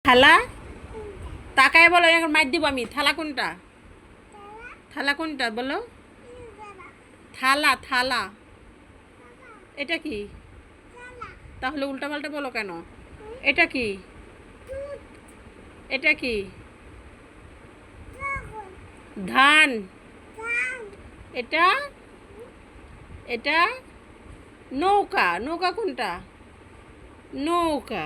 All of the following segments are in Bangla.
থালা তাকায় বলো, এখন মার দিব আমি। থালা কোনটা? থালা কোনটা বলো? থালা থালা এটা কি? তাহলে উল্টাপাল্টা বলো কেন? এটা কি? এটা কি? ধান। এটা এটা নৌকা। নৌকা কোনটা? নৌকা।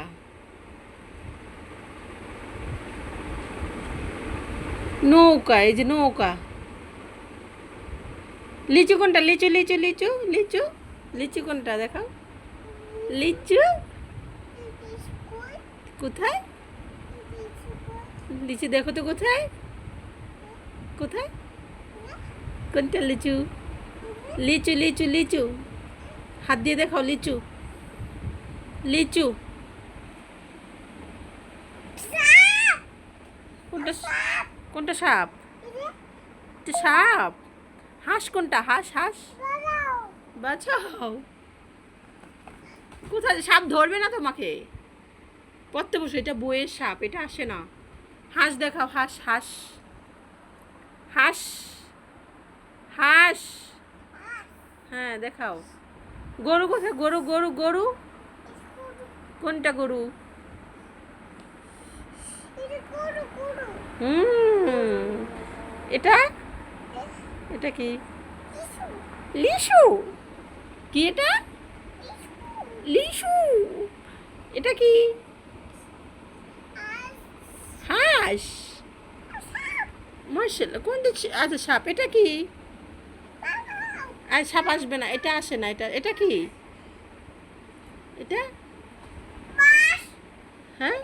নৌকা, এই যে নৌকা। লিচু কোনটা? লিচু লিচু লিচু লিচু লিচু কোনটা দেখাও? লিচু কোথায়? লিচু দেখো তো কোথায়? কোথায়? কোনটা লিচু? লিচু লিচু লিচু হাত দিয়ে দেখাও। লিচু লিচু কোনটা? কোনটা সাপ? এটা সাপ। হাঁস কোনটা? হাঁস হাঁস বাঁচাও। কোথায়? সাপ ধরবে না তোমাকে। পড়তে বসো। এটা বইয়ের সাপ, এটা আসে না। হাঁস দেখাও। হাঁস হাঁস হাঁস হাঁস হ্যাঁ দেখাও। গরু কোথায়? গরু গরু গরু কোনটা গরু? হুম এটা এটা কি? লিসু। কি এটা? লিসু। এটা কি? হাঁস। মার্শাল্লাহ। কোনটা? আচ্ছা সাপ। এটা কি? আর সাপ আসবে না, এটা আসে না। এটা এটা কি? এটা হ্যাঁ